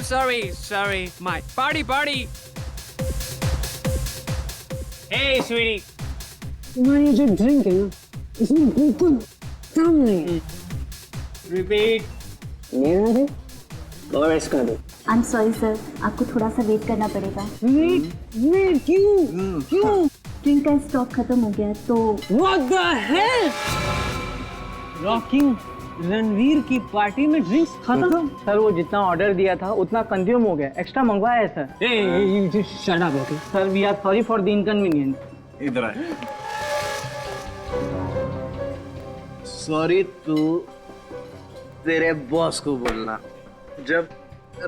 sorry. My party. Hey, sweetie. तुम्हारी ये जो ड्रिंक है ना, इसमें बिल्कुल दम नहीं है। Repeat. मेरा दे और इसका दे। आई एम सॉरी सर, आपको थोड़ा सा वेट करना पड़ेगा। वेट क्यों? ड्रिंक का स्टॉक खत्म हो गया है तो। What the hell? Rocking Ranveer की पार्टी में ड्रिंक्स खत्म? सर वो जितना ऑर्डर दिया था उतना कंज्यूम हो गया, एक्स्ट्रा मंगवाया है sir. Hey, just shut up, okay? Sir we are sorry for the inconvenience. इधर आए। सॉरी तू तेरे बॉस को बोलना जब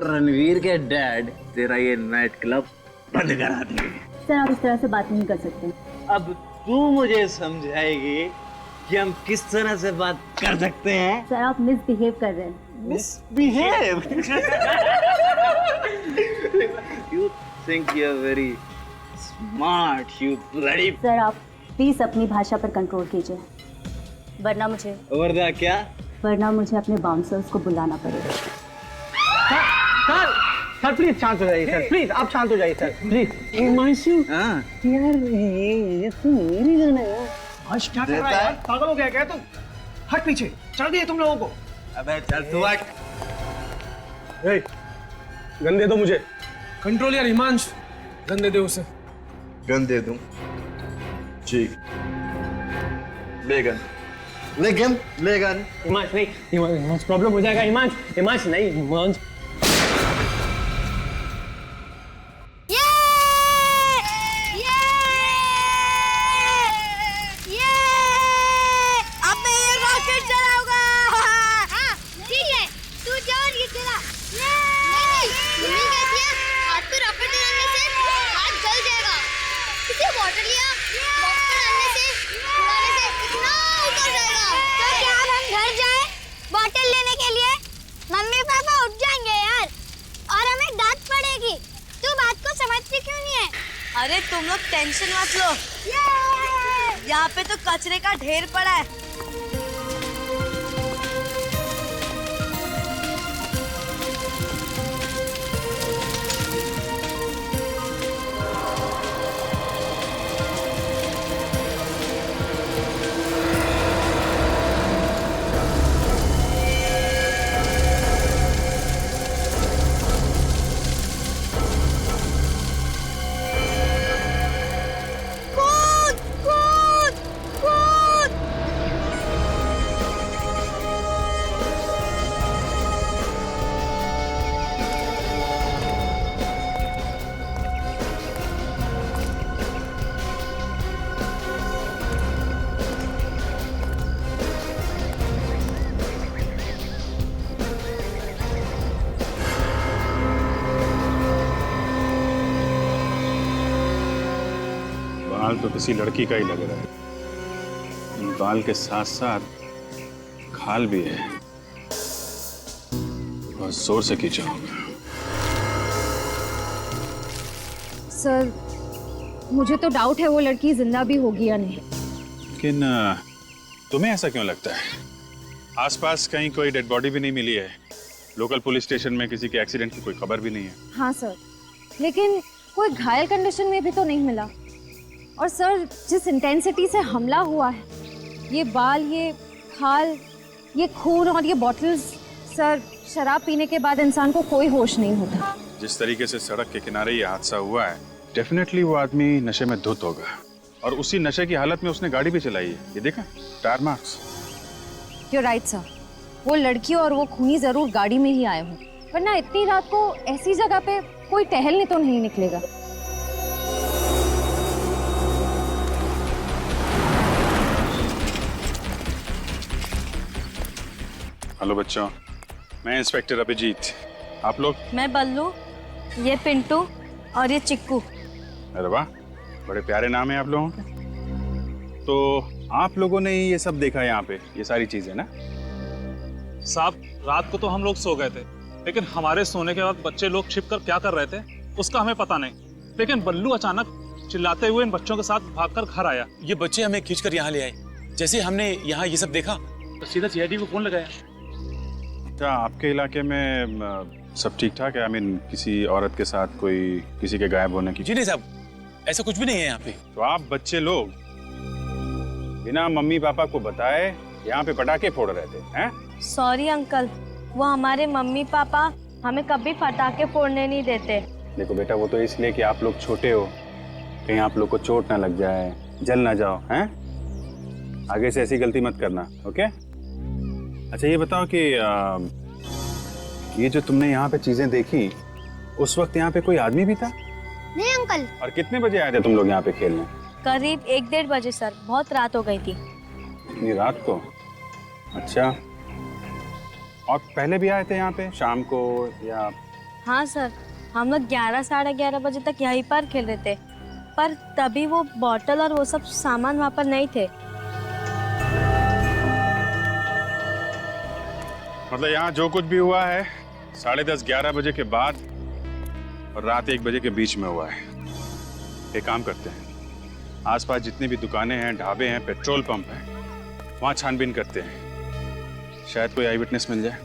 रणवीर के डैड तेरा ये नाइट क्लब बंद करा देंगे। सर आप इस तरह से बात नहीं कर सकते। अब तू मुझे समझाएगी कि हम किस तरह से बात कर सकते हैं। सर आप मिसबिहेव कर रहे हैं। Misbehave. You think you're very smart, you bloody. Sir आप प्लीज अपनी भाषा पर कंट्रोल कीजिए, वरना मुझे अपने बाउंसर्स को बुलाना पड़ेगा। सर प्लीज शांत हो जाइए सर, प्लीज आप शांत हो जाइए सर, प्लीज। हिमांशु, हाँ। यार ये तो मेरी गाना है। हर्ष क्या कर रहा है यार? पागल हो गया क्या तू? हट पीछे, चल दिए तुम लोगों को। अबे चल तू हट। गन दे दो मुझे। कंट्रोल यार हिमांश, गन दे दे उसे। गन दे दूं? जी। ले गन। हिमांश नहीं, हिमांश प्रॉब्लम हो जाएगा। हिमांश नहीं, हिमांश। मम्मी पापा उठ जाएंगे यार और हमें डांट पड़ेगी। तू बात को समझती क्यों नहीं है? अरे तुम लोग टेंशन मत लो, यहाँ पे तो कचरे का ढेर पड़ा है। बाल तो किसी लड़की का ही लग रहा है। इन बाल के साथ साथ खाल भी है, बहुत जोर से खींचा होगा। सर मुझे तो डाउट है वो लड़की जिंदा भी होगी या नहीं। लेकिन तुम्हें ऐसा क्यों लगता है? आसपास कहीं कोई डेड बॉडी भी नहीं मिली है, लोकल पुलिस स्टेशन में किसी के एक्सीडेंट की कोई खबर भी नहीं है। हाँ सर, लेकिन कोई घायल कंडीशन में भी तो नहीं मिला। और सर जिस इंटेंसिटी से हमला हुआ है, ये बाल, ये खाल, ये खून और ये बॉटल्स, सर शराब पीने के बाद इंसान को कोई होश नहीं होता। जिस तरीके से सड़क के किनारे ये हादसा हुआ है, डेफिनेटली वो आदमी नशे में धुत होगा और उसी नशे की हालत में उसने गाड़ी भी चलाई है। ये देखा, tyre marks. You're right sir, वो लड़की और वो खूनी जरूर गाड़ी में ही आए हों, वरना इतनी रात को ऐसी जगह पे कोई टहलने तो नहीं निकलेगा। हेलो बच्चों, मैं इंस्पेक्टर अभिजीत। आप लोग? मैं बल्लू, ये पिंटू और ये चिक्कू। अरे वाह, बड़े प्यारे नाम है आप लोगों के। तो आप लोगों ने ये सब देखा यहाँ पे, ये सारी चीजें ना? साहब रात को तो हम लोग सो गए थे, लेकिन हमारे सोने के बाद बच्चे लोग छिप कर क्या कर रहे थे उसका हमें पता नहीं। लेकिन बल्लू अचानक चिल्लाते हुए इन बच्चों के साथ भागकर घर आया। ये बच्चे हमें खींचकर यहाँ ले आए। जैसे हमने यहाँ ये सब देखा तो सीधा सीआईडी को फोन लगाया। क्या आपके इलाके में सब ठीक ठाक है? आई मीन किसी औरत के साथ कोई किसी के गायब होने की? जी नहीं साहब, ऐसा कुछ भी नहीं है यहाँ पे। तो आप बच्चे लोग बिना मम्मी पापा को बताए यहाँ पे पटाखे फोड़ रहे थे हैं? सॉरी अंकल, वो हमारे मम्मी पापा हमें कभी पटाखे फोड़ने नहीं देते। देखो बेटा, वो तो इसलिए कि आप लोग छोटे हो, कहीं आप लोग को चोट ना लग जाए, जल ना जाओ, हैं? आगे से ऐसी गलती मत करना, ओके? अच्छा ये बताओ कि ये जो तुमने यहाँ पे चीजें देखी, उस वक्त यहाँ पे कोई आदमी भी था? नहीं अंकल। और कितने बजे आए थे तुम लोग यहाँ पे खेलने? करीब 1-1:30 बजे सर, बहुत रात हो गई थी। इतनी रात को? अच्छा, और पहले भी आए थे यहाँ पे शाम को या? हाँ सर, हम लोग 11-11:30 बजे तक यहीं पर खेल रहे थे, पर तभी वो बॉटल और वो सब सामान वहाँ पर नहीं थे। मतलब यहाँ जो कुछ भी हुआ है 10:30-11 बजे के बाद और रात 1 बजे के बीच में हुआ है। एक काम करते हैं, आसपास जितनी भी दुकानें हैं, ढाबे हैं, पेट्रोल पंप हैं, वहाँ छानबीन करते हैं, शायद कोई आई विटनेस मिल जाए।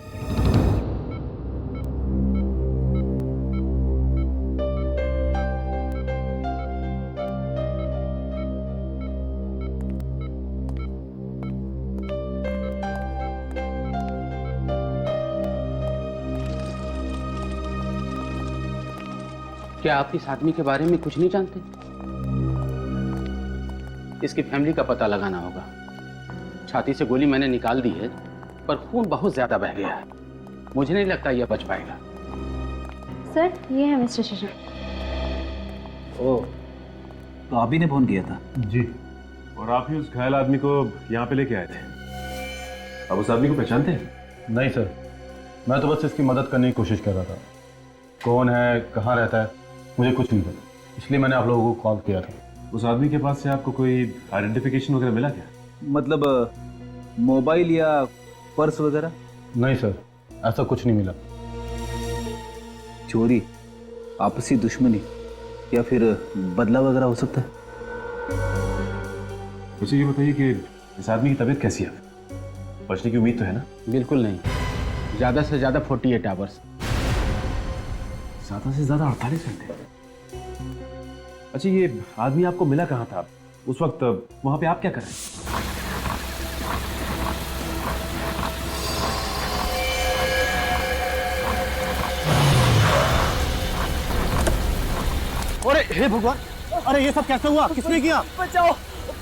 क्या आप इस आदमी के बारे में कुछ नहीं जानते? इसकी फैमिली का पता लगाना होगा। छाती से गोली मैंने निकाल दी है, पर खून बहुत ज्यादा बह गया है। मुझे नहीं लगता यह बच पाएगा। सर, ये है मिस्टर शेषन। ओह, तो आप ही ने फोन किया था? जी, और आप ही उस घायल आदमी को यहाँ पे लेके आए थे। आप उस आदमी को पहचानते हैं? नहीं सर, मैं तो बस इसकी मदद करने की कोशिश कर रहा था। कौन है, कहाँ रहता है, मुझे कुछ नहीं पता, इसलिए मैंने आप लोगों को कॉल किया था। उस आदमी के पास से आपको कोई आइडेंटिफिकेशन वगैरह मिला क्या? मतलब मोबाइल या पर्स वगैरह? नहीं सर, ऐसा कुछ नहीं मिला। चोरी, आपसी दुश्मनी या फिर बदला वगैरह हो सकता है? मुझे ये बताइए कि इस आदमी की तबीयत कैसी है? बचने की उम्मीद तो है ना? बिल्कुल नहीं, ज्यादा से ज्यादा 48 आवर्स। ज्यादा से ज्यादा 48 घंटे? अच्छा, ये आदमी आपको मिला कहाँ था? उस वक्त वहां पे आप क्या कर रहे हैं? अरे हे भगवान, अरे ये सब कैसे हुआ? किसने किया? बचाओ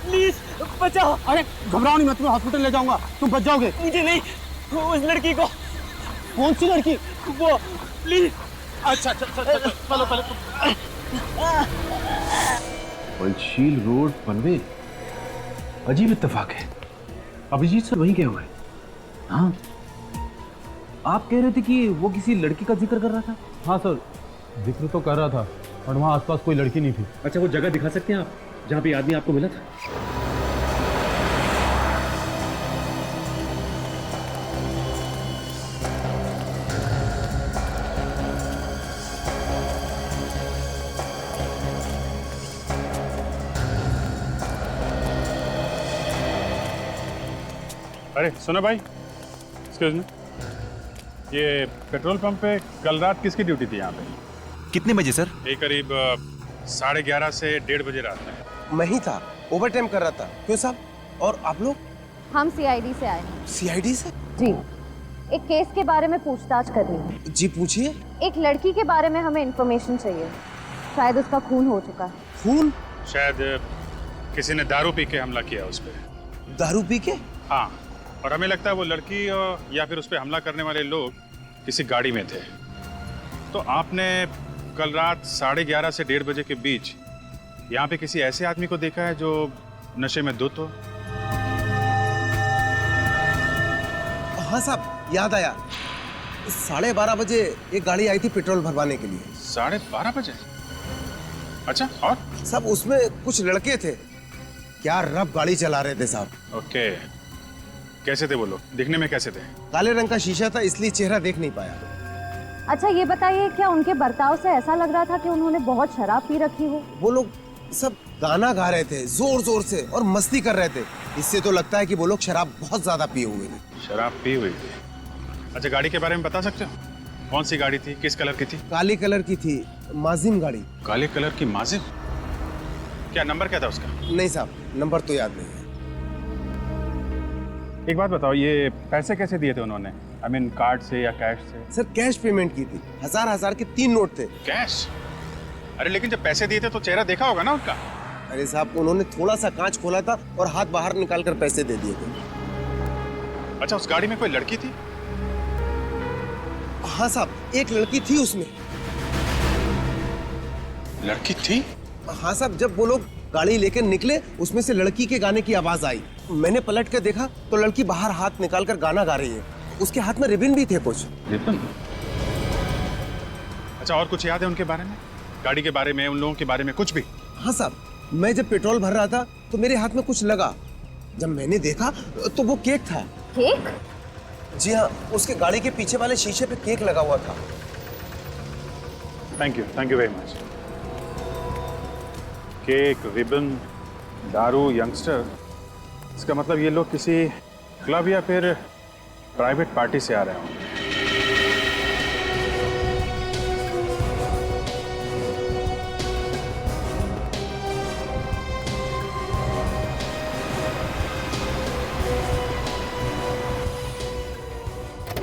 प्लीज, बचाओ। अरे घबराओ नहीं, मैं तुम्हें हॉस्पिटल ले जाऊंगा, तुम बच जाओगे। मुझे नहीं, उस लड़की को। कौन सी लड़की? वो, प्लीज। अच्छा, चलो पहले। पंचशील रोड, पनवेल। अजीब इत्तेफाक है, अभिजीत सर वहीं गए हुए हैं। हाँ, आप कह रहे थे कि वो किसी लड़की का जिक्र कर रहा था? हाँ सर, जिक्र तो कर रहा था, और वहाँ आसपास कोई लड़की नहीं थी। अच्छा, वो जगह दिखा सकते हैं आप जहाँ पे आदमी आपको मिला था? अरे सुनो भाई, एक्सक्यूज मी, ये पेट्रोल पंप पे कल रात किसकी ड्यूटी थी यहाँ पे? कितने बजे सर? ये करीब 11:30 से 1:30 बजे रात में। मैं ही था, ओवर टाइम कर रहा था। क्यों साहब? और आप लोग? हम सीआईडी से आए हैं। सीआईडी से? जी, एक केस के बारे में पूछताछ करनी है। जी पूछिए। एक लड़की के बारे में हमें इंफॉर्मेशन चाहिए, शायद उसका खून हो चुका है। खून? शायद किसी ने दारू पी के हमला किया उस पे। दारू पी के? हाँ, और हमें लगता है वो लड़की या फिर उस पे हमला करने वाले लोग किसी गाड़ी में थे। तो आपने कल रात 11:30 से 1:30 बजे के बीच यहाँ पे किसी ऐसे आदमी को देखा है जो नशे में धुत हो? हाँ साहब, याद आया। 12:30 बजे एक गाड़ी आई थी पेट्रोल भरवाने के लिए। 12:30 बजे? अच्छा, और? साहब उसमें कुछ लड़के थे, क्या रफ गाड़ी चला रहे थे साहब। ओके, कैसे थे वो लोग? दिखने में कैसे थे? काले रंग का शीशा था, इसलिए चेहरा देख नहीं पाया। अच्छा ये बताइए, क्या उनके बर्ताव से ऐसा लग रहा था कि उन्होंने बहुत शराब पी रखी हो? वो लोग सब गाना गा रहे थे जोर जोर से और मस्ती कर रहे थे, इससे तो लगता है कि वो लोग शराब बहुत ज्यादा पिए हुए थे। शराब पी हुई थी? अच्छा, गाड़ी के बारे में बता सकते हो? कौन सी गाड़ी थी, किस कलर की थी? काली कलर की थी, माजिम गाड़ी। काले कलर की माजिद? क्या नंबर क्या था उसका? नहीं साहब, नंबर तो याद नहीं है। एक बात बताओ, ये पैसे कैसे दिए थे उन्होंने? आई मीन कार्ड से या कैश से? सर कैश पेमेंट की थी, हजार के 3 नोट थे। कैश? अरे लेकिन जब पैसे दिए थे तो चेहरा देखा होगा ना उनका? अरे साहब, उन्होंने थोड़ा सा कांच खोला था और हाथ बाहर निकाल कर पैसे दे दिए थे। अच्छा, उस गाड़ी में कोई लड़की थी? हाँ साहब, एक लड़की थी उसमें। लड़की थी? हाँ साहब, जब वो लोग गाड़ी लेकर निकले, उसमें से लड़की के गाने की आवाज आई। मैंने पलट कर देखा तो लड़की बाहर हाथ निकाल कर गाना गा रही है। उसके हाथ में रिबन भी थे कुछ। रिबन? अच्छा, और कुछ याद है उनके बारे में? गाड़ी के बारे में, उन लोगों के बारे में कुछ भी? हाँ साहब, मैं जब पेट्रोल भर रहा था तो मेरे हाथ में कुछ लगा। जब मैंने देखा तो वो केक था। केक? जी हाँ, उसके गाड़ी के पीछे वाले शीशे पे केक लगा हुआ था। Thank you very much. Cake, ribbon, दारू, यंगस्टर, इसका मतलब ये लोग किसी क्लब या फिर प्राइवेट पार्टी से आ रहे होंगे।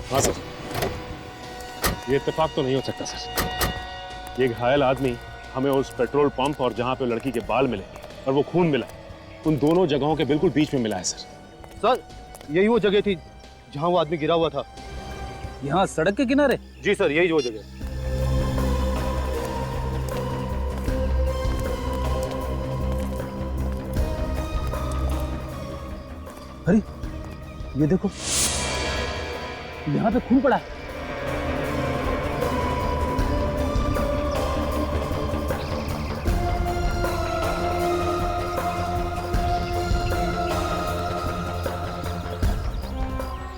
हाँ सर, ये इत्तेफाक तो नहीं हो सकता सर। ये घायल आदमी हमें उस पेट्रोल पंप और जहाँ पे लड़की के बाल मिले और वो खून मिला, उन दोनों जगहों के बिल्कुल बीच में मिला है सर। सर, यही वो जगह थी जहाँ वो आदमी गिरा हुआ था। यहाँ सड़क के किनारे? जी सर, यही वो जगह। अरे ये देखो, यहाँ पे खून पड़ा है।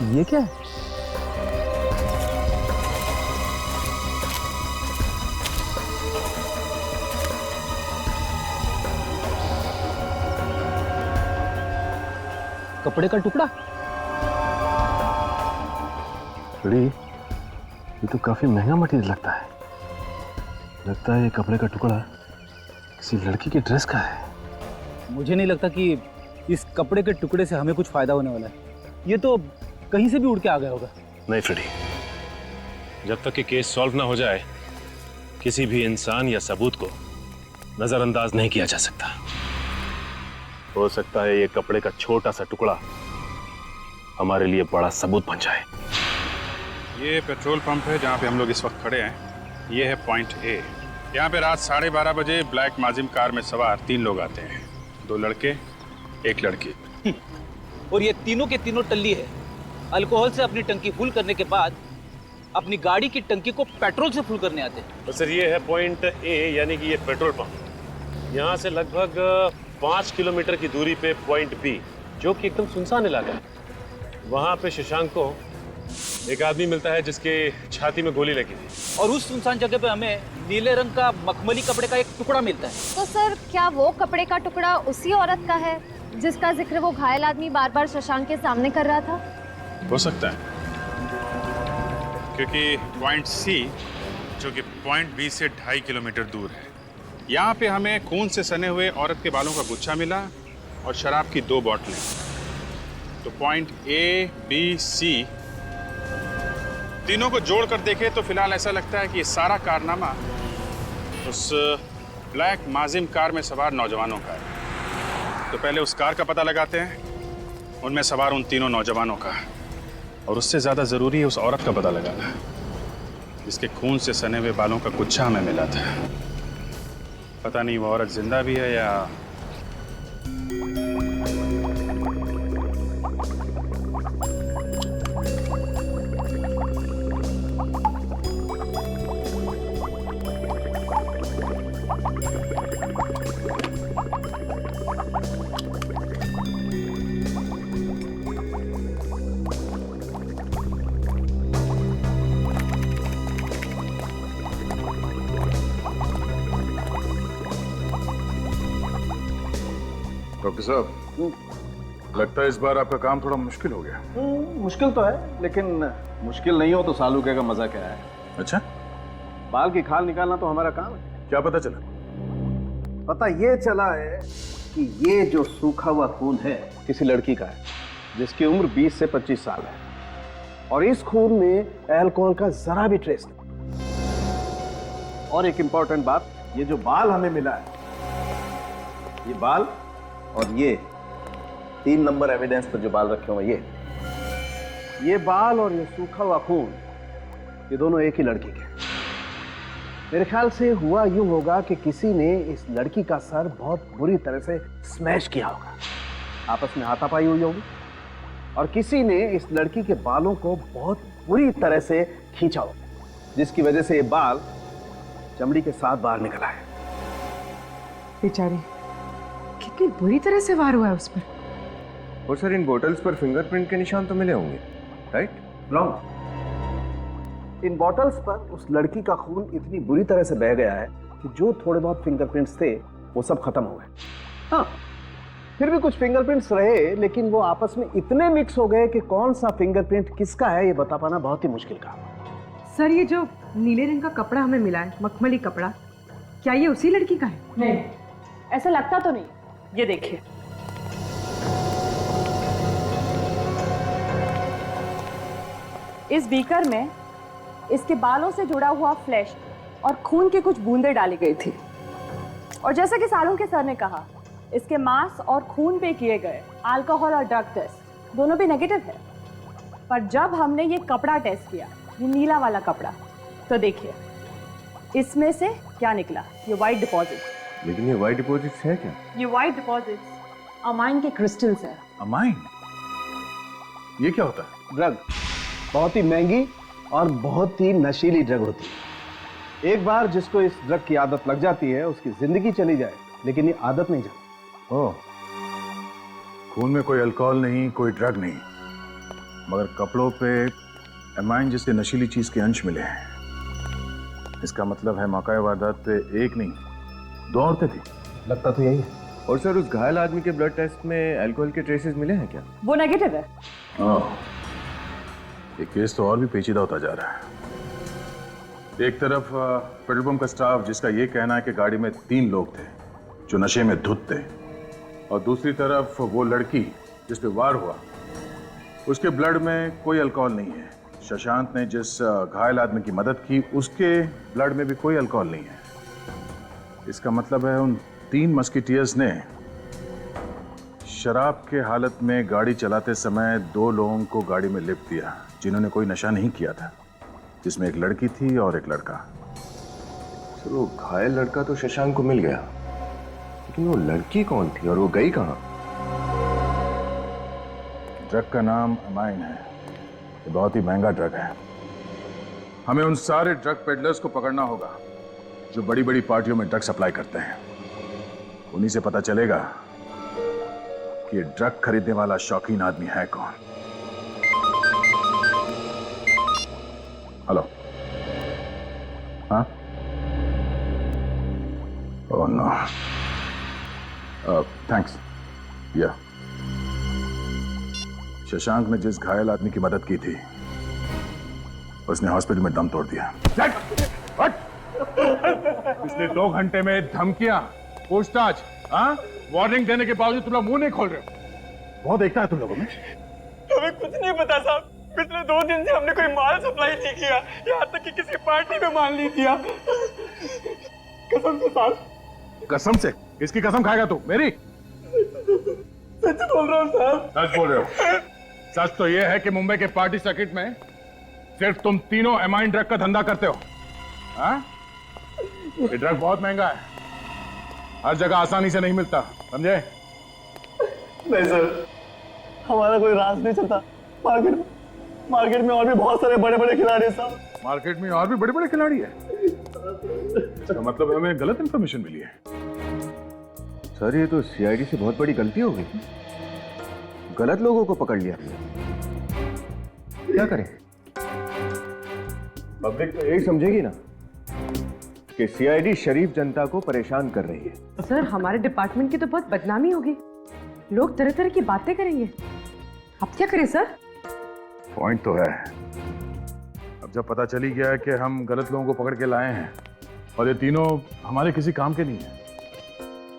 ये क्या है? कपड़े का टुकड़ा? ये तो काफी महंगा मटेरियल लगता है। लगता है ये कपड़े का टुकड़ा किसी लड़की की ड्रेस का है। मुझे नहीं लगता कि इस कपड़े के टुकड़े से हमें कुछ फायदा होने वाला है। ये तो कहीं से भी उड़ के आ गया होगा। नहीं फ्रेडी, जब तक कि केस सॉल्व ना हो जाए, किसी भी इंसान या सबूत को नजरअंदाज नहीं किया जा सकता। हो सकता है ये कपड़े का छोटा सा टुकड़ा हमारे लिए बड़ा सबूत बन जाए। ये पेट्रोल पंप है जहाँ पे हम लोग इस वक्त खड़े हैं। ये है पॉइंट ए। यहाँ पे रात 12:30 बजे ब्लैक माजिम कार में सवार 3 लोग आते हैं, 2 लड़के, 1 लड़की। और ये तीनों के तीनों टल्ली है। अल्कोहल से अपनी टंकी फुल करने के बाद अपनी गाड़ी की टंकी को पेट्रोल से फुल करने आते हैं। तो सर ये है पॉइंट ए, यानी कि ये पेट्रोल पंप। यहाँ से लगभग 5 किलोमीटर की दूरी पे पॉइंट बी, जो कि एकदम सुनसान इलाका है। वहाँ पे शशांक को एक आदमी मिलता है जिसके छाती में गोली लगी थी। और उस सुनसान जगह पे हमें नीले रंग का मखमली कपड़े का एक टुकड़ा मिलता है। तो सर, क्या वो कपड़े का टुकड़ा उसी औरत का है जिसका जिक्र वो घायल आदमी बार बार शशांक के सामने कर रहा था? हो सकता है, क्योंकि पॉइंट सी, जो कि पॉइंट बी से 2.5 किलोमीटर दूर है, यहाँ पे हमें खून से सने हुए औरत के बालों का गुच्छा मिला और शराब की 2 बोतलें। तो पॉइंट ए, बी, सी तीनों को जोड़कर देखें तो फिलहाल ऐसा लगता है कि ये सारा कारनामा उस ब्लैक माजिम कार में सवार नौजवानों का है। तो पहले उस कार का पता लगाते हैं, उनमें सवार उन तीनों नौजवानों का, और उससे ज़्यादा ज़रूरी है उस औरत का पता लगाना जिसके खून से सने हुए बालों का गुच्छा हमें मिला था। पता नहीं वो औरत जिंदा भी है या डॉक्टर साहब, लगता है इस बार आपका काम थोड़ा मुश्किल हो गया। मुश्किल तो है, लेकिन मुश्किल नहीं हो तो सालूके का मजा क्या है। अच्छा, बाल की खाल निकालना तो हमारा काम है। क्या पता चला? पता ये चला है कि ये जो सूखा हुआ खून है किसी लड़की का है जिसकी उम्र 20 से 25 साल है, और इस खून में अल्कोहल का जरा भी ट्रेस नहीं। और एक इंपॉर्टेंट बात, ये जो बाल हमें मिला है, ये बाल और ये 3 नंबर एविडेंस पर जो बाल रखे हुए ये बाल और ये सूखा हुआ खून, ये दोनों एक ही लड़की के। मेरे ख्याल से हुआ यूं होगा कि किसी ने इस लड़की का सर बहुत बुरी तरह से स्मैश किया होगा, आपस में हाथापाई हुई होगी, और किसी ने इस लड़की के बालों को बहुत बुरी तरह से खींचा होगा, जिसकी वजह से ये बाल चमड़ी के साथ बाहर निकल आए। बेचारी कितनी बुरी तरह से वार हुआ है उस पर। और सर, इन बोतल्स पर फिंगरप्रिंट के निशान तो मिले होंगे, राइट? रॉन्ग। इन बॉटल्स पर उस लड़की का खून इतनी बुरी तरह से बह गया है कि जो थोड़े बहुत फिंगरप्रिंट्स थे वो सब खत्म हो गए। हाँ, फिर भी कुछ फिंगरप्रिंट्स रहे, लेकिन वो आपस में इतने मिक्स हो गए कि कौन सा फिंगरप्रिंट किसका है ये बता पाना बहुत ही मुश्किल काम है। सर, ये जो नीले रंग का कपड़ा हमें मिला है, मखमली कपड़ा, क्या ये उसी लड़की का है? नहीं, ऐसा लगता तो नहीं। ये देखिए, इस बीकर में इसके बालों से जुड़ा हुआ फ्लैश और खून की कुछ बूंदें डाली गई थी, और जैसा कि सालों के सर ने कहा, इसके मांस और खून पे किए गए अल्कोहल और ड्रग टेस्ट दोनों भी नेगेटिव है। पर जब हमने ये कपड़ा टेस्ट किया, ये नीला वाला कपड़ा, तो देखिए इसमें से क्या निकला, ये व्हाइट डिपॉजिट। लेकिन ये व्हाइट डिपॉजिट्स है क्या? ये व्हाइट डिपॉजिट्स अमाइन के क्रिस्टल्स है। अमाइन? ये क्या होता है? ड्रग, बहुत ही महंगी और बहुत ही नशीली ड्रग होती है। एक बार जिसको इस ड्रग की आदत लग जाती है उसकी जिंदगी चली जाए, लेकिन ये आदत नहीं जाती। ओह, खून में कोई अल्कोहल नहीं, कोई ड्रग नहीं, मगर कपड़ों पे एमाइन जैसे नशीली चीज के अंश मिले हैं। इसका मतलब है मौका वारदात पे एक नहीं 2 औरतें थी। लगता तो यही है। और सर, उस घायल आदमी के ब्लड टेस्ट में अल्कोहल के ट्रेसेस मिले हैं क्या? वो नेगेटिव है। ओह, ये केस तो और भी पेचीदा होता जा रहा है। एक तरफ पेट्रोल पंप का स्टाफ जिसका ये कहना है कि गाड़ी में 3 लोग थे जो नशे में धुत थे, और दूसरी तरफ वो लड़की जिस पे वार हुआ, उसके ब्लड में कोई अल्कोहल नहीं है। शशांक ने जिस घायल आदमी की मदद की, उसके ब्लड में भी कोई अल्कोहल नहीं है। इसका मतलब है उन 3 मस्किटियर्स ने शराब के हालत में गाड़ी चलाते समय 2 लोगों को गाड़ी में लिफ्ट दिया जिन्होंने कोई नशा नहीं किया था, जिसमें एक लड़की थी और एक लड़का। सर, वो घायल लड़का तो शशांक को मिल गया, लेकिन वो लड़की कौन थी और वो गई कहाँ? ड्रग का नाम अमाइन है। ये बहुत ही महंगा ड्रग है। हमें उन सारे ड्रग पेडलर्स को पकड़ना होगा जो बड़ी बड़ी पार्टियों में ड्रग सप्लाई करते हैं। उन्हीं से पता चलेगा कि ये ड्रग खरीदने वाला शौकीन आदमी है कौन। हेलो, हाँ? Oh no, thanks. या शशांक ने जिस घायल आदमी की मदद की थी, उसने हॉस्पिटल में दम तोड़ दिया। पिछले 2 घंटे में धमकियां, पूछताछ, वार्निंग देने के बावजूद तुम लोग मुंह नहीं खोल रहे हो। बहुत देखता है तुम लोगों में। हमें कुछ नहीं पता साहब। पिछले 2 दिन से हमने कोई माल सप्लाई नहीं किया, यहाँ तक कि किसी पार्टी में माल नहीं दिया। कसम से साहब। कसम से? किसकी कसम खाएगा तू? मेरी? सच बोल रहा हूँ साहब। सच बोल रहे हो? सच तो यह है कि मुंबई के पार्टी सर्किट में सिर्फ तुम तीनों एमाइन ड्रग का धंधा करते हो। हाँ? ये ड्रग बहुत महंगा है, हर जगह आसानी से नहीं मिलता, समझे? नहीं सर, हमारा कोई राज नहीं चलता। मार्केट में और भी बहुत सारे बड़े बड़े खिलाड़ी हैं साहब। मार्केट में और भी बड़े बड़े खिलाड़ी है? इसका मतलब हमें गलत इंफॉर्मेशन मिली है। सर, ये तो सीआईडी से बहुत बड़ी गलती हो गई। गलत लोगों को पकड़ लिया। क्या करें? पब्लिक तो यही समझेगी ना कि सीआईडी शरीफ जनता को परेशान कर रही है। सर, हमारे डिपार्टमेंट की तो बहुत बदनामी होगी, लोग तरह तरह की बातें करेंगे। अब क्या करें सर? पॉइंट तो है। अब जब पता चली गया है कि हम गलत लोगों को पकड़ के लाए हैं और ये तीनों हमारे किसी काम के नहीं है,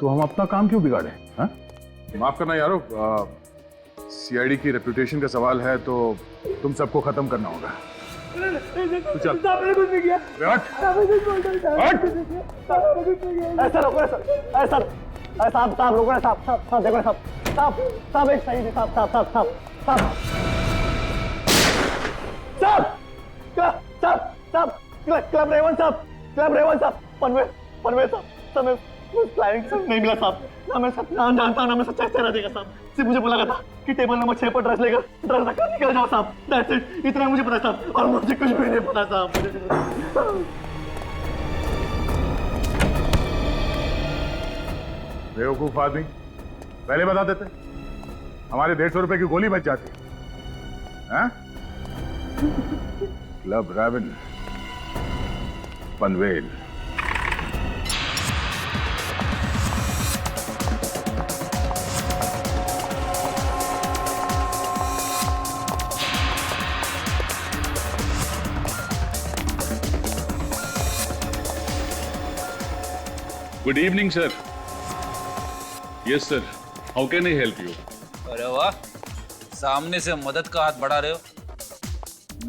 तो हम अपना काम क्यों बिगाड़े? हाँ? माफ करना यारो, सीआईडी की रेपुटेशन का सवाल है तो तुम सबको खत्म करना होगा। तो चल। आपने कुछ नहीं किया। ऐसा रोको, ऐसा साहब रोको ना, साहब देखो साहब एक सही साहब क्लब रेवन साहब पनवेल साहब क्लाइंट नहीं मिला साहब। ना मैं नाम जानता हूँ, ना मैं सच्चा चेहरा देगा साहब। सिर्फ मुझे बोला गया था कि टेबल नंबर 6 पर ड्रेस लेकर ड्रेस रखकर निकल जाओ साहब। दैट्स इट, इतना मुझे पता साहब, और मुझे कुछ भी नहीं पता साहब। बेवकूफ आदमी, पहले बता देते, हमारे 150 रुपए की गोली बच जाती। हाँ? Club Raven Panvel. Good evening sir. Yes sir, how can I help you? अरे वाह, सामने से मदद का हाथ बढ़ा रहे हो।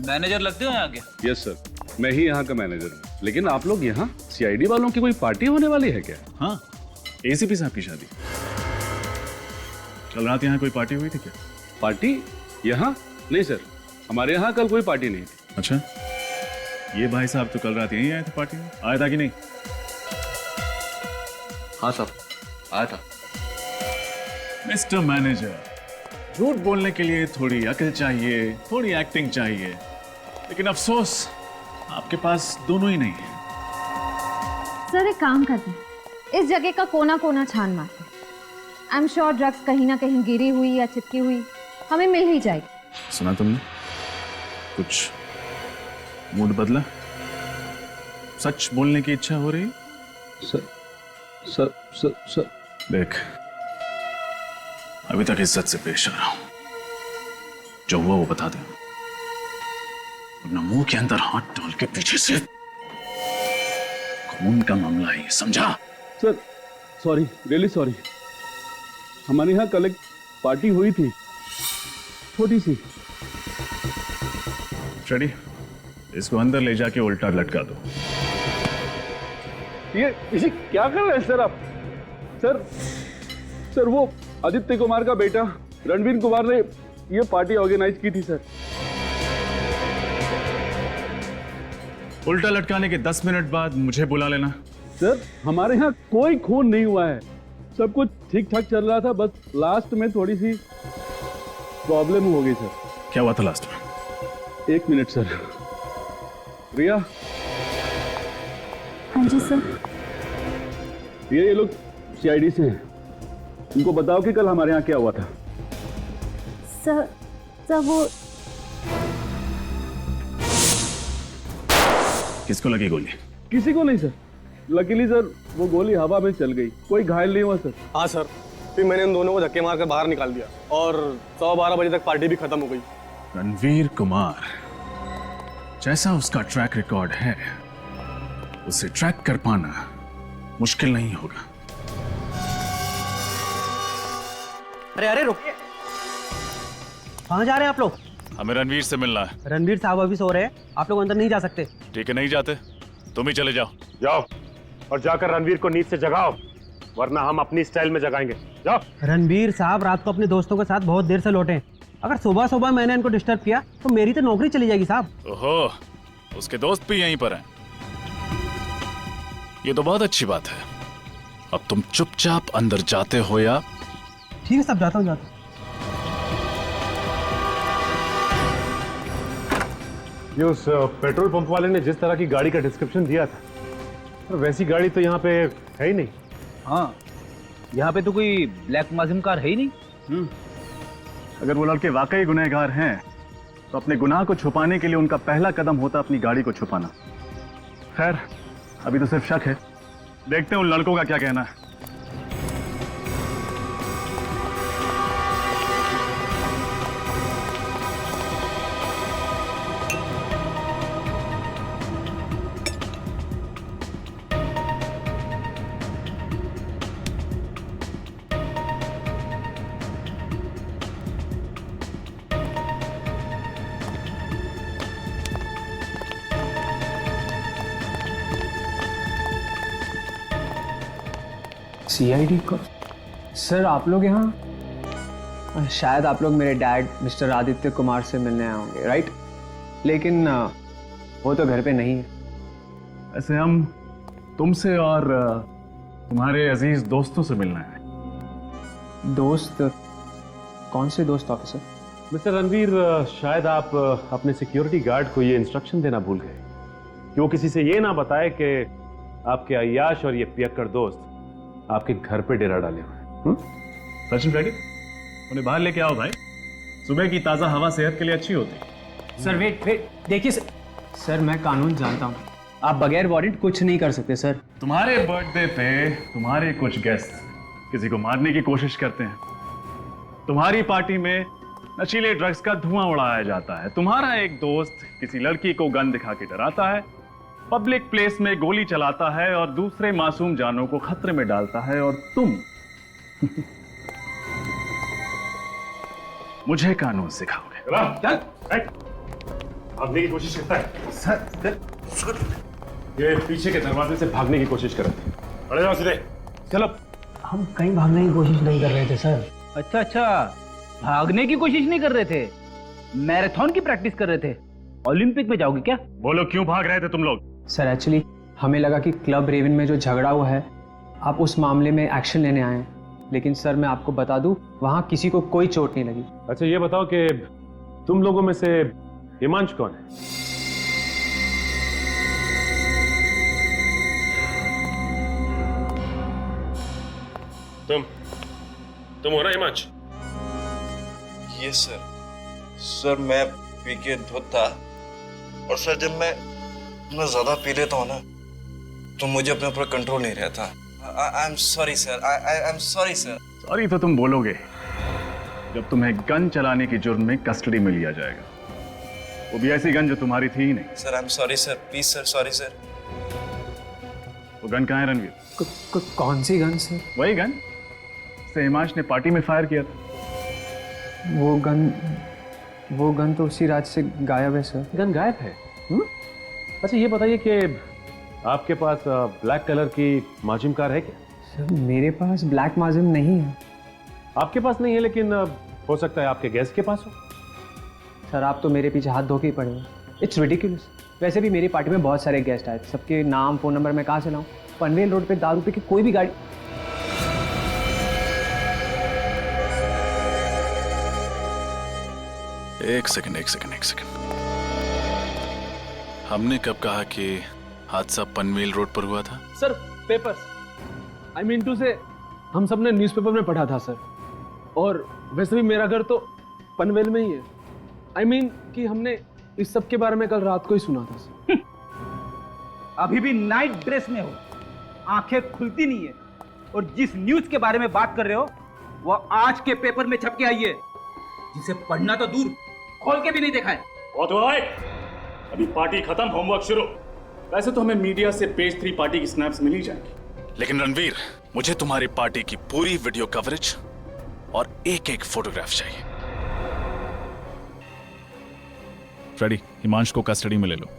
मैनेजर लगते हो यहाँ के? यस सर, मैं ही यहाँ का मैनेजर हूँ। लेकिन आप लोग यहाँ सीआईडी वालों की कोई पार्टी होने वाली है क्या? हाँ, एसीपी साहब की शादी। कल रात यहाँ कोई पार्टी हुई थी क्या? पार्टी यहाँ? नहीं सर, हमारे यहाँ कल कोई पार्टी नहीं थी। अच्छा, ये भाई साहब तो कल रात यहीं आए थे पार्टी में, आया था कि नहीं? हाँ साहब, आया था। मिस्टर मैनेजर, झूठ बोलने के लिए थोड़ी अकल चाहिए, थोड़ी एक्टिंग चाहिए, लेकिन अफसोस आपके पास दोनों ही नहीं है। सर एक काम करते हैं, इस जगह का कोना कोना छान मारते हैं। आई एम श्योर ड्रग्स कहीं ना कहीं गिरी हुई या चिपकी हुई हमें मिल ही जाएगी। सुना तुमने? कुछ मूड बदला? सच बोलने की इच्छा हो रही? सर देख, अभी तक इज्जत से पेश आ रहा हूं, जो हुआ वो बता दे, अपना मुंह के अंदर हाथ डाल के पीछे से। खून का मामला है, समझा? Sir sorry, really sorry. हमारे यहाँ कल एक पार्टी हुई थी, छोटी सी। रेडी, इसको अंदर ले जाके उल्टा लटका दो। ये इसी क्या कर रहे हैं सर आप? सर वो आदित्य कुमार का बेटा रणवीर कुमार ने ये पार्टी ऑर्गेनाइज की थी सर। उल्टा लटकाने के 10 मिनट बाद मुझे बुला लेना। सर हमारे यहाँ कोई खून नहीं हुआ है, सब कुछ ठीक ठाक चल रहा था, बस लास्ट में थोड़ी सी प्रॉब्लम हो गई सर। क्या हुआ था लास्ट में? 1 मिनट सर। रिया। हाँ जी सर। ये लोग सीआईडी से हैं, उनको बताओ कि कल हमारे यहाँ क्या हुआ था। सर वो किसको लगी गोली? किसी को नहीं सर, लकीली सर वो गोली हवा में चल गई, कोई घायल नहीं हुआ सर। हाँ सर, फिर मैंने इन दोनों को धक्के मारकर बाहर निकाल दिया और 12:15 बजे तक पार्टी भी खत्म हो गई। रणवीर कुमार, जैसा उसका ट्रैक रिकॉर्ड है, उसे ट्रैक कर पाना मुश्किल नहीं होगा। अरे रुकिए, कहाँ जा रहे हैं आप लोग? हमें रणवीर से मिलना है। रणवीर साहब अभी सो रहे हैं, आप लोग अंदर नहीं जा सकते। ठीक है, नहीं जाते, तुम ही चले जाओ। जाओ और जाकर रणवीर को नींद से जगाओ, वरना हम अपनी स्टाइल में जगाएंगे। जाओ। रणवीर साहब रात को अपने दोस्तों के साथ बहुत देर से लौटे हैं, अगर सुबह सुबह मैंने इनको डिस्टर्ब किया तो मेरी तो नौकरी चली जाएगी साहब। ओहो, उसके दोस्त भी यहीं पर हैं। ये तो बहुत अच्छी बात है। अब तुम चुपचाप अंदर जाते हो या? ठीक है साहब, जाता हूँ। ये उस पेट्रोल पंप वाले ने जिस तरह की गाड़ी का डिस्क्रिप्शन दिया था, वैसी गाड़ी तो यहाँ पे है ही नहीं। हाँ, यहाँ पे तो कोई ब्लैक माजिम कार है ही नहीं। अगर वो लड़के वाकई गुनहगार हैं तो अपने गुनाह को छुपाने के लिए उनका पहला कदम होता अपनी गाड़ी को छुपाना। खैर, अभी तो सिर्फ शक है, देखते हैं उन लड़कों का क्या कहना है। सीआईडी को सर, आप लोग यहाँ शायद आप लोग मेरे डैड मिस्टर आदित्य कुमार से मिलने आए होंगे, राइट? लेकिन वो तो घर पे नहीं है। ऐसे हम तुमसे और तुम्हारे अजीज दोस्तों से मिलना है। दोस्त? कौन से दोस्त ऑफिसर? मिस्टर रणवीर, शायद आप अपने सिक्योरिटी गार्ड को ये इंस्ट्रक्शन देना भूल गए कि वो किसी से ये ना बताए कि आपके अय्याश और ये पियक्कड़ दोस्त आपके घर पे डेरा डाले हुए हैं। सचिन फ्रेडी, उन्हें बाहर लेके आओ भाई। सुबह की ताजा हवा सेहत के लिए अच्छी होती है। सर वेट, देखिए सर, मैं कानून जानता हूँ, आप बगैर वारंट कुछ नहीं कर सकते सर। तुम्हारे बर्थडे पे तुम्हारे कुछ गेस्ट किसी को मारने की कोशिश करते हैं। तुम्हारी पार्टी में नशीले ड्रग्स का धुआं उड़ाया जाता है। तुम्हारा एक दोस्त किसी लड़की को गन दिखा के डराता है, पब्लिक प्लेस में गोली चलाता है और दूसरे मासूम जानों को खतरे में डालता है, और तुम मुझे कानून सिखाओगे। भागने की कोशिश करता है सर। ये पीछे के दरवाजे से भागने की कोशिश कर रहे थे। अरे जाओ सीधे, चलो। हम कहीं भागने की कोशिश नहीं कर रहे थे सर। अच्छा, भागने की कोशिश नहीं कर रहे थे, मैराथन की प्रैक्टिस कर रहे थे। ओलंपिक में जाओगे क्या? बोलो, क्यों भाग रहे थे तुम लोग? सर एक्चुअली हमें लगा कि क्लब रेवन में जो झगड़ा हुआ है, आप उस मामले में एक्शन लेने आए हैं। लेकिन सर मैं आपको बता दूं, वहां किसी को कोई चोट नहीं लगी। अच्छा ये बताओ कि तुम लोगों में से हिमांशु कौन है? तुम हो ना हिमांशु? ये सर मैं पी के धुत था, और सर जब मैं ज्यादा पी लेता हूँ ना तो मुझे अपने ऊपर कंट्रोल नहीं रहता। I am sorry sir, I am sorry sir. Sorry तो तुम बोलोगे जब तुम्हें गन चलाने की जुर्म में कस्टडी में लिया जाएगा, वो भी ऐसी गन जो तुम्हारी थी ही नहीं। Sir I am sorry sir, please sir, sorry sir. वो गन कहाँ है रणवीर? कौन सी गन सर? वही गन से हिमांश ने पार्टी में फायर किया था। वो गन तो उसी रात से गायब है सर। गन गायब है? अच्छा ये बताइए कि आपके पास ब्लैक कलर की माजिम कार है क्या? सर मेरे पास ब्लैक माजिम नहीं है। आपके पास नहीं है, लेकिन हो सकता है आपके गेस्ट के पास हो। सर आप तो मेरे पीछे हाथ धो के ही पड़े हो। It's ridiculous. वैसे भी मेरी पार्टी में बहुत सारे गेस्ट आए, सबके नाम फ़ोन नंबर मैं कहाँ से लाऊं? पनवेल रोड पे दारू पी के कोई भी गाड़ी। एक सेकंड। हमने कब कहा कि हादसा पनवेल रोड पर हुआ था? Sir papers, I mean to say हम सब ने न्यूज़पेपर में पढ़ा था सर। और वैसे भी मेरा घर तो पनवेल में ही है। आई मीन कि हमने इस सब के बारे में कल रात को ही सुना था सर। अभी भी नाइट ड्रेस में हो, आंखें खुलती नहीं है, और जिस न्यूज के बारे में बात कर रहे हो वो आज के पेपर में छप के आई है, जिसे पढ़ना तो दूर खोल के भी नहीं देखा है। बहुत हुआ भाई, अभी पार्टी खत्म, होमवर्क शुरू। वैसे तो हमें मीडिया से पेज 3 पार्टी की स्नैप्स मिल ही जाएंगी, लेकिन रणवीर, मुझे तुम्हारी पार्टी की पूरी वीडियो कवरेज और एक फोटोग्राफ चाहिए। फ्रेडी, हिमांशु को कस्टडी में ले लो।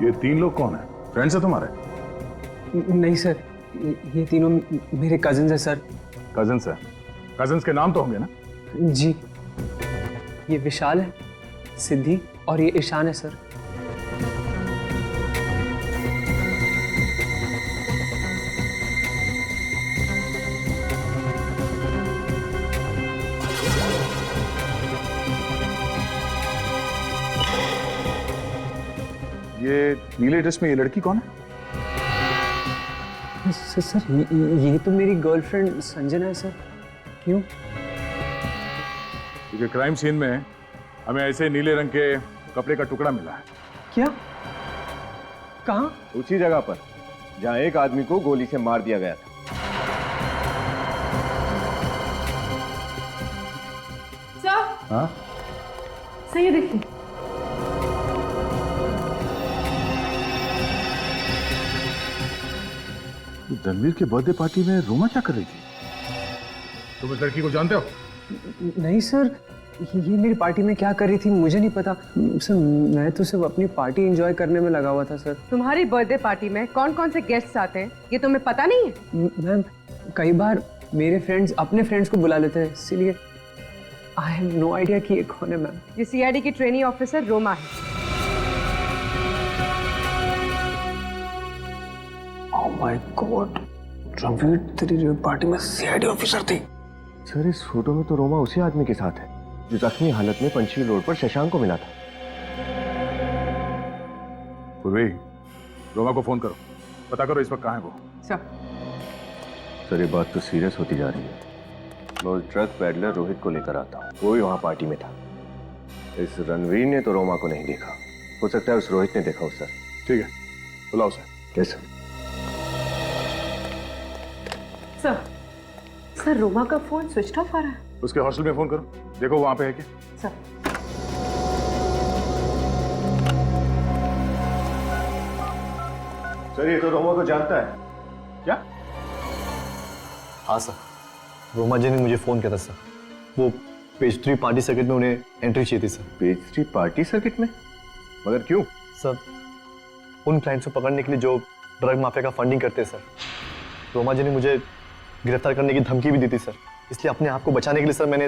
ये 3 लोग कौन है? फ्रेंड्स है तुम्हारे? नहीं सर, ये तीनों मेरे कजिन्स हैं सर। कजिन्स है? कजिन्स के नाम तो होंगे ना? जी, ये विशाल है, सिद्धि और ये ईशान है सर। ये नीले ड्रेस में ये लड़की कौन है? सर ये तो मेरी गर्लफ्रेंड संजना है सर। क्यों? क्योंकि क्राइम सीन में हमें ऐसे नीले रंग के कपड़े का टुकड़ा मिला है। क्या? कहाँ? उसी जगह पर जहां एक आदमी को गोली से मार दिया गया था। सर, हाँ? सही देखिए। रणवीर के बर्थडे पार्टी में रोमा क्या कर रही थी? तुम इस लड़की को जानते हो? नहीं सर, ये मेरी पार्टी में क्या कर रही थी मुझे नहीं पता सर। मैं तो सिर्फ अपनी पार्टी एंजॉय करने में लगा हुआ था सर। तुम्हारी बर्थडे पार्टी में कौन कौन से गेस्ट्स आते हैं ये तुम्हें पता नहीं है? मैम, कई बार मेरे फ्रेंड्स अपने फ्रेंड्स को बुला लेते हैं, इसीलिए आई हैव नो आइडिया कि ये कौन है मैम। ये सीआईडी की ट्रेनी ऑफिसर रोमा है। ओह माय गॉड, रणवीर तेरी पार्टी में सीआईडी ऑफिसर थी? सर, इस फोटो में तो रोमा उसी आदमी के साथ है जो जख्मी हालत में पंचशील रोड पर शशांक को मिला था। पूर्वी, रोमा को फोन करो, पता करो इस वक्त कहाँ है वो। सर, ये बात तो सीरियस होती जा रही है। मैं उस ड्रग पैडलर रोहित को लेकर आता हूँ, वो भी वहाँ पार्टी में था। इस रणवीर ने तो रोमा को नहीं देखा, हो सकता है उस रोहित ने देखा हो सर। ठीक है, बुलाओ सर। कैसे? सर, रोमा का फोन स्विच ऑफ आ रहा है। उसके हॉस्टल में फोन करो, देखो वहां पे है क्या। सर, ये तो रोमा को जानता है। क्या? हाँ सर, रोमा जी ने मुझे फोन किया था सर। वो पेज 3 पार्टी सर्किट में उन्हें एंट्री चाहिए थी सर। पेज 3 पार्टी सर्किट में? मगर क्यों? सर, उन क्लाइंट्स को पकड़ने के लिए जो ड्रग माफिया का फंडिंग करते हैं सर। रोमा जी ने मुझे गिरफ्तार करने की धमकी भी दी थी सर, इसलिए अपने आप को बचाने के लिए सर मैंने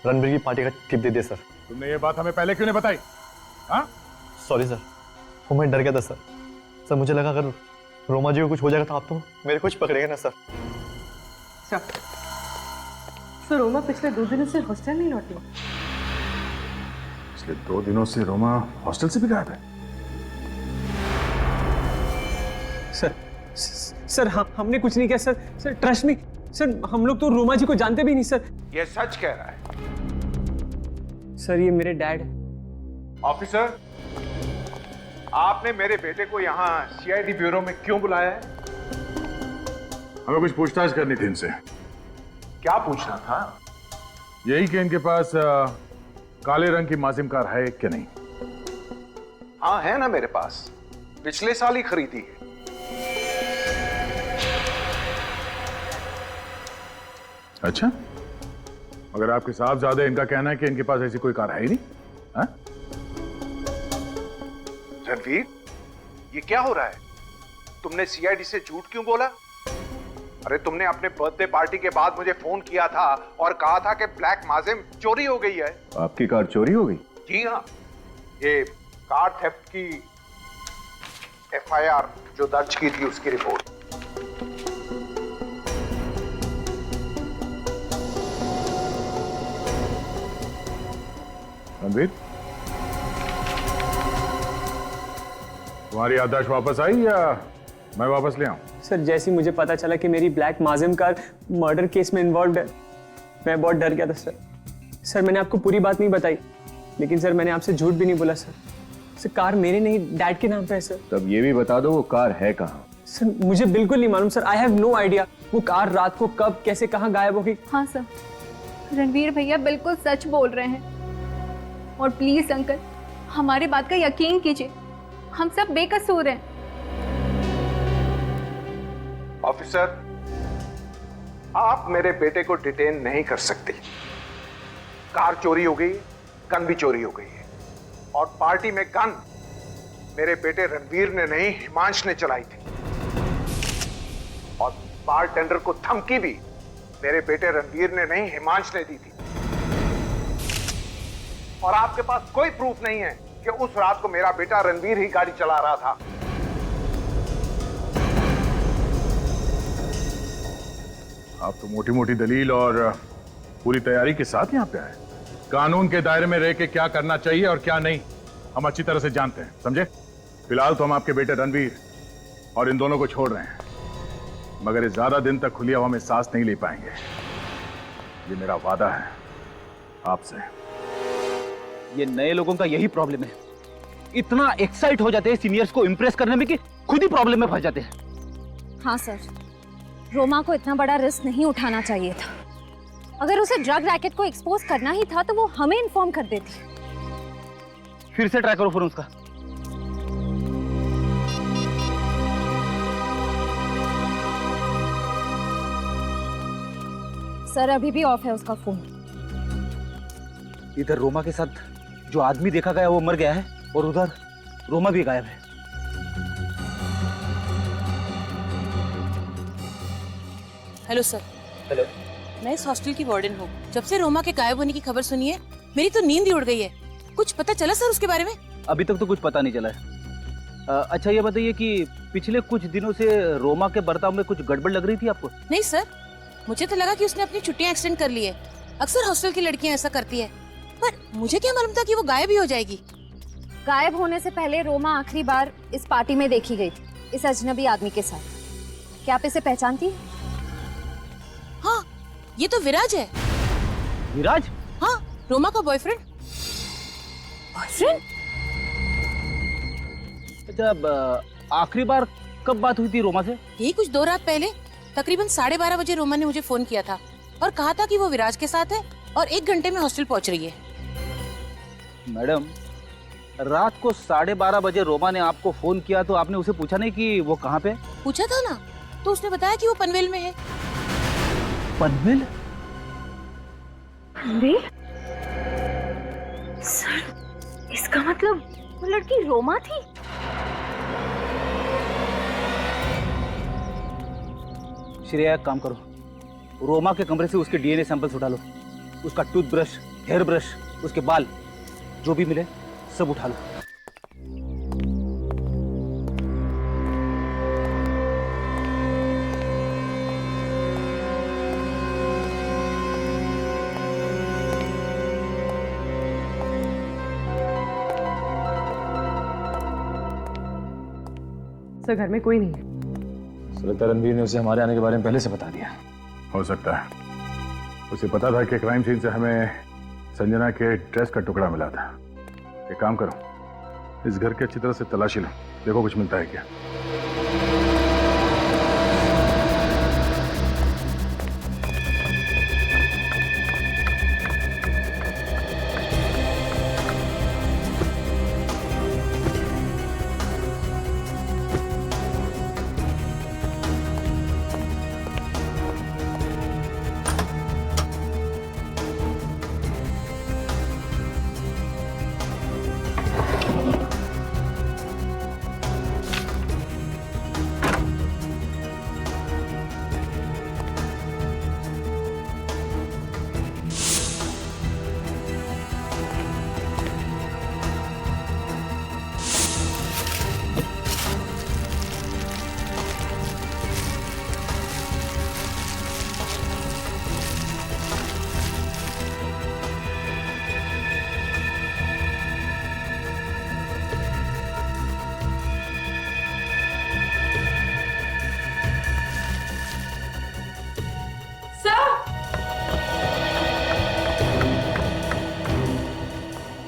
रणवीर की पार्टी का टिप दे दिया सर। तुमने ये बात हमें पहले क्यों नहीं बताई? हाँ? सॉरी सर, वो मैं डर गया था सर। सर, मुझे लगा अगर रोमा जी को कुछ हो जाएगा तो आप तो मेरे कुछ पकड़ेंगे ना सर। सर, रोमा पिछले 2 दिनों से हॉस्टल नहीं लौटी। पिछले 2 दिनों से रोमा हॉस्टल से भी गायब है। सर, हमने कुछ नहीं किया sir. Sir, trust me sir, हम लोग तो रोमा जी को जानते भी नहीं सर। ये सच कह रहा है? सर, ये मेरे डैड है। ऑफिसर, आपने मेरे बेटे को यहाँ सीआईडी ब्यूरो में क्यों बुलाया है? हमें कुछ पूछताछ करनी थी इनसे। क्या पूछना था? यही कि इनके पास काले रंग की माजिम कार है कि नहीं। हाँ, है ना मेरे पास, पिछले साल ही खरीदी है। अच्छा, मगर आपके साहबजादे इनका कहना है कि इनके पास ऐसी कोई कार है ही नहीं। हाँ? रणवीर, ये क्या हो रहा है? तुमने सीआईडी से झूठ क्यों बोला? अरे, तुमने अपने बर्थडे पार्टी के बाद मुझे फोन किया था और कहा था कि ब्लैक माजिम चोरी हो गई है। आपकी कार चोरी हो गई? जी हाँ, ये कार थेफ्ट की एफआईआर जो दर्ज की थी उसकी रिपोर्ट। रणवीर, तुम्हारी याददाश्त वापस आई या मैं वापस ले आऊं? सर, जैसे ही मुझे पता चला कि मेरी ब्लैक माजिम कार मर्डर केस में इन्वॉल्व है, मैं बहुत डर गया था सर। सर, मैंने आपको पूरी बात नहीं बताई, लेकिन सर मैंने आपसे झूठ भी नहीं बोला सर। सर, कार मेरे नहीं, डैड के नाम पे है सर। तब ये भी बता दो वो कार है कहाँ? सर, मुझे बिल्कुल नहीं मालूम sir. I have no idea वो कार रात को कब कैसे कहाँ गायब हो गई। हाँ सर, रणवीर भैया बिल्कुल सच बोल रहे हैं। और प्लीज अंकल, हमारी बात का यकीन कीजिए, हम सब बेकसूर हैं। ऑफिसर, आप मेरे बेटे को डिटेन नहीं कर सकते। कार चोरी हो गई, गन भी चोरी हो गई है, और पार्टी में गन मेरे बेटे रणवीर ने नहीं, हिमांश ने चलाई थी। और बारटेंडर को धमकी भी मेरे बेटे रणवीर ने नहीं, हिमांश ने दी थी। और आपके पास कोई प्रूफ नहीं है कि उस रात को मेरा बेटा रणवीर ही गाड़ी चला रहा था। आप तो मोटी मोटी दलील और पूरी तैयारी के साथ यहाँ पे आए। कानून के दायरे में रह के क्या करना चाहिए और क्या नहीं हम अच्छी तरह से जानते हैं, समझे? फिलहाल तो हम आपके बेटे रणवीर और इन दोनों को छोड़ रहे हैं, मगर ये ज्यादा दिन तक खुली हवा में सांस नहीं ले पाएंगे। ये मेरा वादा है आपसे। ये नए लोगों का यही प्रॉब्लम है, इतना एक्साइट हो जाते हैं सीनियर्स को इंप्रेस करने में कि खुद ही प्रॉब्लम में फंस जाते हैं। हाँ सर, रोमा को इतना बड़ा रिस्क नहीं उठाना चाहिए था। अगर उसे ड्रग रैकेट को एक्सपोज करना ही था तो वो हमें इन्फॉर्म कर देती। फिर से ट्राई करो फोन उसका। सर अभी भी ऑफ है उसका फोन। इधर रोमा के साथ जो आदमी देखा गया वो मर गया है और उधर रोमा भी गायब है। Hello sir. हेलो। मैं इस हॉस्टल की वार्डन हूँ। जब से रोमा के गायब होने की खबर सुनी है मेरी तो नींद ही उड़ गई है। कुछ पता चला सर उसके बारे में? अभी तक तो कुछ पता नहीं चला है। अच्छा ये बताइए कि पिछले कुछ दिनों से रोमा के बर्ताव में कुछ गड़बड़ लग रही थी आपको? नहीं सर, मुझे तो लगा कि उसने अपनी छुट्टियां एक्सटेंड कर ली है। अक्सर हॉस्टल की लड़कियां ऐसा करती है, पर मुझे क्या मालूम था कि वो गायब ही हो जाएगी। गायब होने से पहले रोमा आखिरी बार इस पार्टी में देखी गई थी, इस अजनबी आदमी के साथ। क्या आप इसे पहचानती हैं? हाँ, ये तो विराज है। विराज? हाँ, रोमा का बॉयफ्रेंड। बॉयफ्रेंड? जब आखिरी बार कब बात हुई थी रोमा से? यही कुछ 2 रात पहले, तकरीबन 12:30 बजे रोमा ने मुझे फोन किया था और कहा था कि वो विराज के साथ है और 1 घंटे में हॉस्टल पहुंच रही है। मैडम, रात को 12:30 बजे रोमा ने आपको फोन किया तो आपने उसे पूछा नहीं कि वो कहाँ पे? पूछा था ना, तो उसने बताया कि वो पनवेल में है। पनवेल? अरे सर, इसका मतलब वो लड़की रोमा थी? श्रेया एक काम करो, रोमा के कमरे से उसके डीएनए सैंपल्स उठा लो। उसका टूथब्रश, हेयर ब्रश, उसके बाल, जो भी मिले सब उठा लो। सर घर में कोई नहीं है। लगता है रणवीर ने उसे हमारे आने के बारे में पहले से बता दिया। हो सकता है, उसे पता था कि क्राइम सीन से हमें संजना के ड्रेस का टुकड़ा मिला था। एक काम करो, इस घर की अच्छी तरह से तलाशी लो, देखो कुछ मिलता है क्या।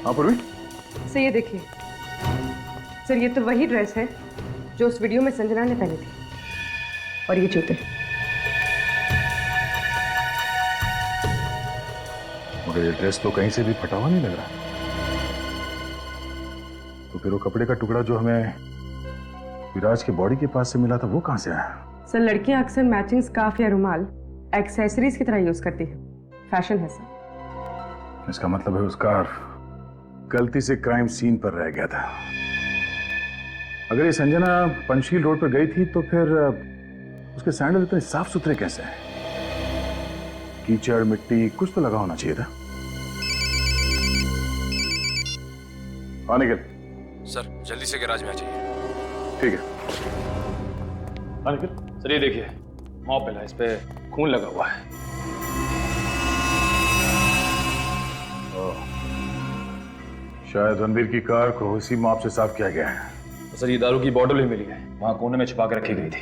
पूर्वी, सर ये देखिए, सर ये तो वही ड्रेस है जो उस वीडियो में संजना ने पहनी थी, और ये जूते। मगर ये ड्रेस तो कहीं से भी फटा हुआ नहीं लग रहा। तो फिर वो कपड़े का टुकड़ा जो हमें विराज के बॉडी के पास से मिला था वो कहां से आया? सर लड़कियां अक्सर मैचिंग स्कार्फ या रुमाल एक्सेसरीज की तरह यूज करती है, फैशन है सर। इसका मतलब है वो स्कार्फ गलती से क्राइम सीन पर रह गया था। अगर ये संजना पंचशील रोड पर गई थी तो फिर उसके सैंडल इतने साफ सुथरे कैसे हैं? कीचड़ मिट्टी कुछ तो लगा होना चाहिए था। हाँ निखिल। सर जल्दी से गैराज में आ जाइए। ठीक है। हाँ निखिल। सर ये देखिए, मॉप मिला, इस पे खून लगा हुआ है। शायद रणवीर की कार को उसी मॉप से साफ किया गया है। तो सर ये दारू की बॉटल भी मिली है, वहां कोने में छुपा कर रखी गई थी।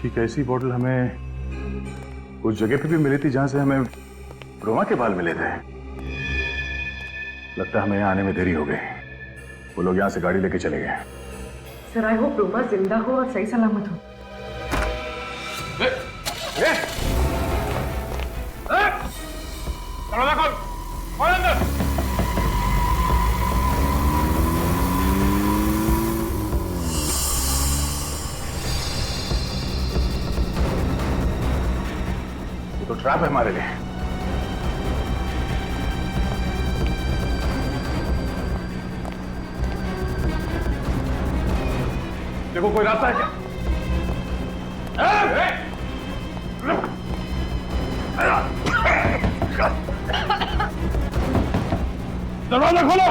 ठीक है, ऐसी बॉटल हमें उस जगह पे भी मिली थी जहां से हमें रोमा के बाल मिले थे। लगता है हमें यहाँ आने में देरी हो गई। वो लोग यहाँ से गाड़ी लेके चले गए। सर आई होप रोमा जिंदा हो और सही सलामत हो। दरवाजा खोल, खोल अंदर। ये तो ट्रैप है हमारे लिए। देखो कोई रास्ता है क्या? दरवाजा खोलो।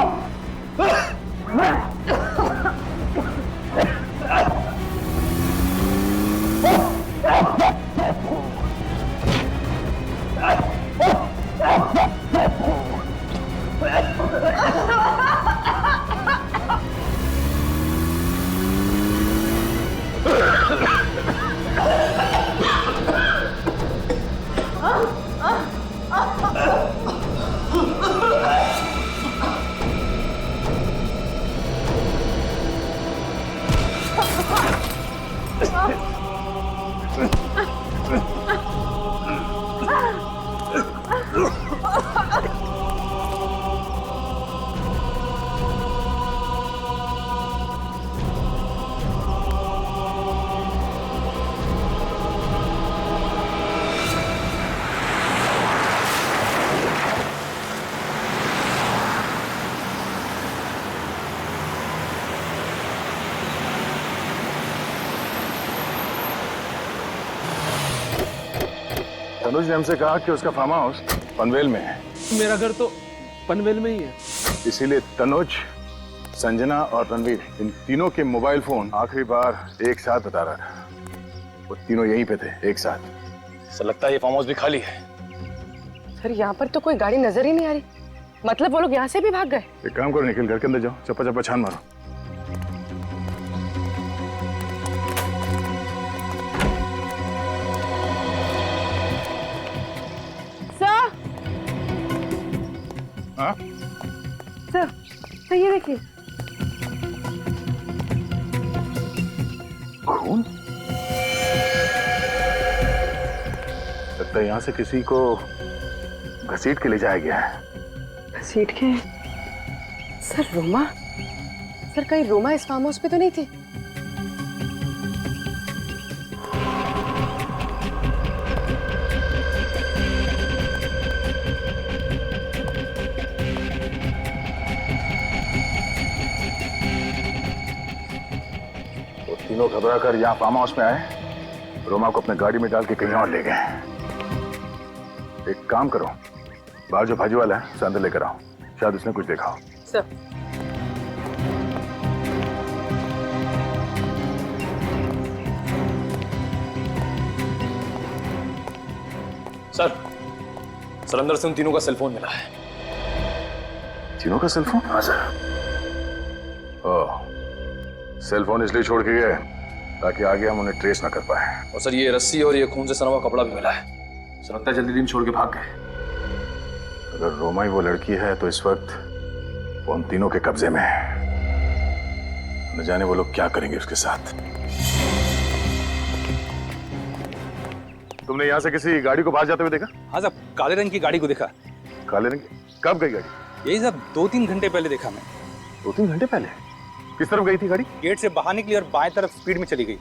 तनुज ने हमसे कहा कि उसका फार्म हाउस पनवेल में है। मेरा घर तो पनवेल में ही है। इसीलिए तनुज, संजना और रणवीर इन तीनों के मोबाइल फोन आखिरी बार एक साथ बता रहा था। वो तीनों यहीं पे थे एक साथ। सर लगता है ये फार्म हाउस भी खाली है। सर यहाँ पर तो कोई गाड़ी नजर ही नहीं आ रही, मतलब वो लोग यहाँ से भी भाग गए। एक काम करो निखिल, घर के अंदर जाओ, चप्पा चप्पा छान मारो। हाँ? सर ये देखिए। खून? लगता है यहाँ से किसी को घसीट के ले जाया गया है। घसीट के? सर रोमा? सर कहीं रोमा इस फार्म हाउस पे तो नहीं थी? तीनों घबरा कर यहाँ फार्म हाउस में आए, रोमा को अपने गाड़ी में डाल के कहीं और ले गए। एक काम करो, बाहर जो भाजी वाला है उसे अंदर लेकर आओ, शायद उसने कुछ देखा हो। सर अंदर से उन तीनों का सेलफोन मिला है। तीनों का सेलफोन? हाँ सर। ओह, सेलफोन इसलिए छोड़ के गए ताकि आगे हम उन्हें ट्रेस ना कर पाए। और सर ये रस्सी और ये खून से सना हुआ कपड़ा भी मिला है। सर लगता है जल्दी दिन छोड़ के भाग गए। अगर रोमा ही वो लड़की है तो इस वक्त वो हम तीनों के कब्जे में है। न जाने वो लोग क्या करेंगे उसके साथ। तुमने यहाँ से किसी गाड़ी को बाहर जाते हुए देखा? हाँ साहब, काले रंग की गाड़ी को देखा। काले रंग की? कब गई गाड़ी? यही साहब 2-3 घंटे पहले देखा मैं। 2-3 घंटे पहले? किस तरफ गई थी गाड़ी? गेट से बाहर निकली और बाएं तरफ स्पीड में चली गई।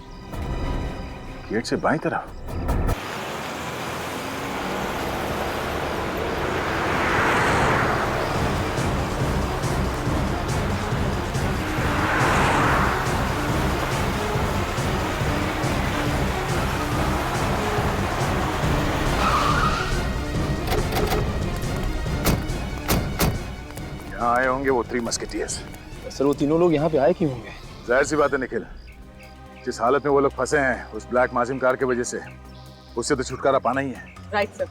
गेट से बाएं तरफ? यहाँ आए होंगे वो 3 मस्केटियर्स। सर वो तीनों लोग यहाँ पे आए क्यों होंगे? जाहिर सी बात है निखिल, जिस हालत में वो लोग फंसे हैं उस ब्लैक माजिम कार की वजह से, उससे तो छुटकारा पाना ही है। राइट सर,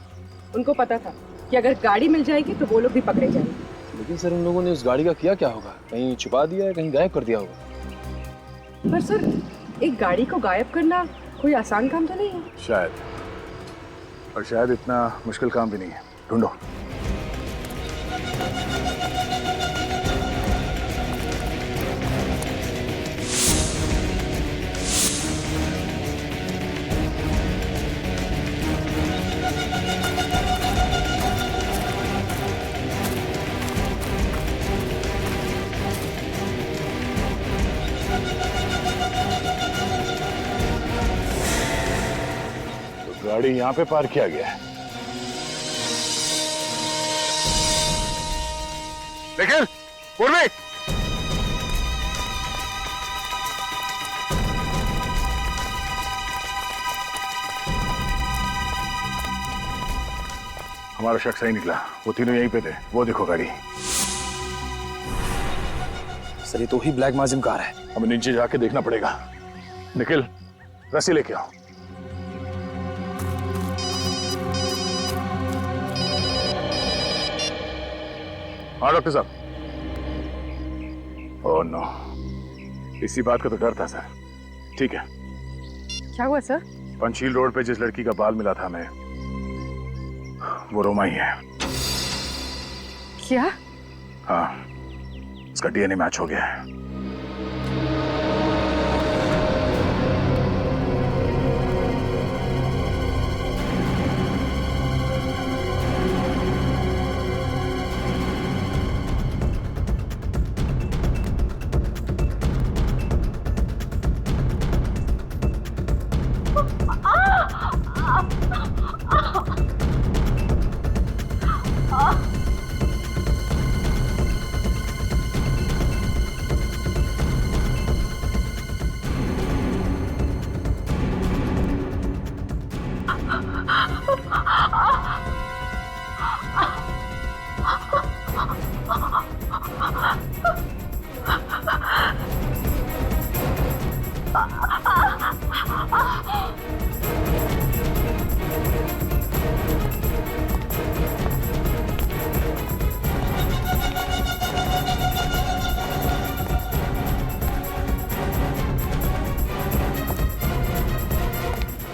उनको पता था कि अगर गाड़ी मिल जाएगी तो वो लोग भी पकड़े जाएंगे। लेकिन सर उन लोगों ने उस गाड़ी का किया क्या होगा? कहीं छुपा दिया है, कहीं गायब कर दिया होगा। पर सर एक गाड़ी को गायब करना कोई आसान काम तो नहीं है। शायद, और शायद इतना मुश्किल काम भी नहीं है। ढूंढो। गाड़ी यहाँ पे पार्क किया गया है, लेकिन पूर्वी हमारा शक सही निकला। वो तीनों यहीं पे थे। वो देखो गाड़ी। सर ये तो ही ब्लैक माजिम कार है। हमें नीचे जाके देखना पड़ेगा। निखिल रस्सी लेके आओ। हाँ डॉक्टर साहब। ओह नो, इसी बात का तो डर था सर। ठीक है। क्या हुआ सर? पंचशील रोड पे जिस लड़की का बाल मिला था हमें, वो रोमा ही है। क्या? हाँ, उसका डीएनए मैच हो गया है।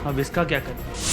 अब इसका क्या करें?